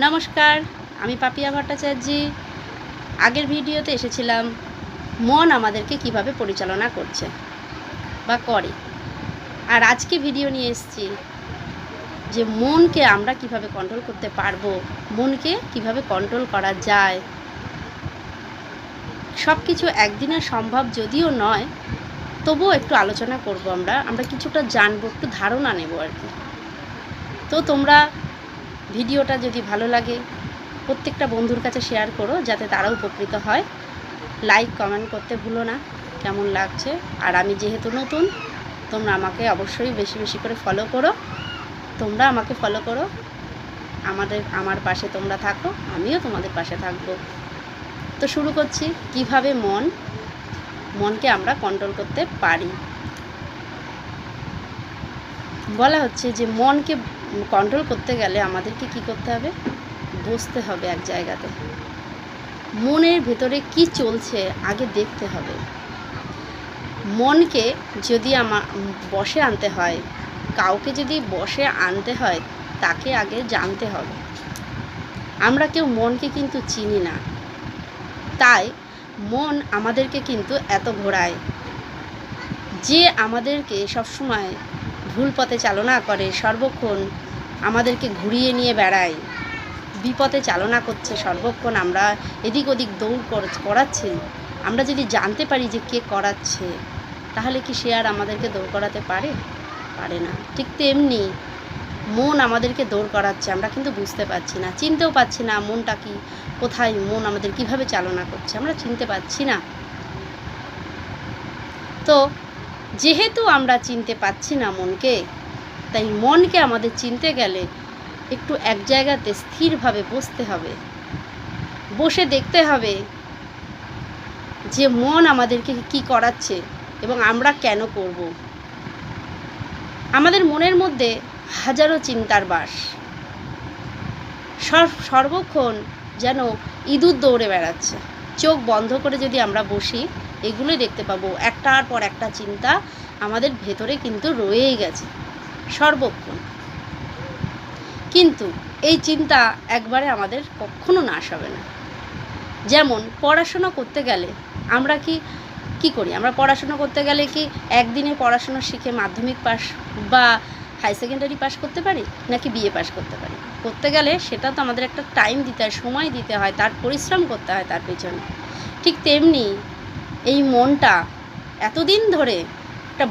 নমস্কার, আমি পাপিয়া ভট্টাচার্য। আগের ভিডিওতে এসেছিলাম মন আমাদেরকে কিভাবে পরিচালনা করছে বা করে। আর আজকে ভিডিও নিয়ে এসেছি যে মনকে আমরা কিভাবে কন্ট্রোল করতে পারবো, মনকে কিভাবে কন্ট্রোল করা যায়। সব কিছু একদিনে সম্ভব যদিও নয়, তবুও একটু আলোচনা করব। আমরা কিছুটা জানবো, একটু ধারণা নেব আর কি। তো তোমরা ভিডিওটা যদি ভালো লাগে প্রত্যেকটা বন্ধুর কাছে শেয়ার করো, যাতে তারা উপকৃত হয়। লাইক কমেন্ট করতে ভুলো না কেমন লাগছে। আর আমি যেহেতু নতুন, তোমরা আমাকে অবশ্যই বেশি বেশি করে ফলো করো। তোমরা আমাকে ফলো করো, আমার পাশে তোমরা থাকো, আমিও তোমাদের পাশে থাকবো। তো শুরু করছি কিভাবে মনকে আমরা কন্ট্রোল করতে পারি। বলা হচ্ছে যে মনকে কন্ট্রোল করতে গেলে আমাদেরকে কি করতে হবে? বসতে হবে এক জায়গাতে। মনের ভেতরে কি চলছে আগে দেখতে হবে। মনকে যদি বশে আনতে হয়, কাউকে যদি বশে আনতে হয়, তাকে আগে জানতে হবে। আমরা কেউ মনকে কিন্তু চিনি না, তাই মন আমাদেরকে কিন্তু এত ঘোরায়। যে আমাদেরকে সবসময় ভুল পথে চালনা করে, সর্বক্ষণ আমাদেরকে ঘুরিয়ে নিয়ে বেড়ায়, বিপথে চালনা করছে সর্বক্ষণ, আমরা এদিক ওদিক দৌড় করাচ্ছি। আমরা যদি জানতে পারি যে কে করাচ্ছে, তাহলে কি সে আর আমাদেরকে দৌড় করাতে পারে না। ঠিক তেমনি মন আমাদেরকে দৌড় করাচ্ছে, আমরা কিন্তু বুঝতে পারছি না, চিনতেও পারছি না মনটা কি, কোথায় মন আমাদের কিভাবে চালনা করছে, আমরা চিনতে পারছি না। তো যেহেতু আমরা চিনতে পারছি না মনকে, তাই মনকে আমাদের চিনতে গেলে একটু এক জায়গাতে স্থিরভাবে বসতে হবে। বসে দেখতে হবে যে মন আমাদেরকে কি করাচ্ছে এবং আমরা কেন করব। আমাদের মনের মধ্যে হাজারো চিন্তার বাস, সর্বক্ষণ যেন ইঁদুর দৌড়ে বেড়াচ্ছে। চোখ বন্ধ করে যদি আমরা বসি, এগুলোই দেখতে পাবো, একটার পর একটা চিন্তা আমাদের ভেতরে কিন্তু রয়েই গেছে সর্বক্ষণ। কিন্তু এই চিন্তা একবারে আমাদের কখনো নাশ হবে না। যেমন পড়াশোনা করতে গেলে আমরা কি করি? আমরা পড়াশোনা করতে গেলে কি একদিনে পড়াশোনা শিখে মাধ্যমিক পাস বা হাই সেকেন্ডারি পাস করতে পারি, নাকি বিএ পাস করতে পারি? করতে গেলে সেটা তো আমাদের একটা টাইম দিতে হয়, সময় দিতে হয়, তার পরিশ্রম করতে হয় তার পেছনে। ঠিক তেমনি এই মনটা এতদিন ধরে একটা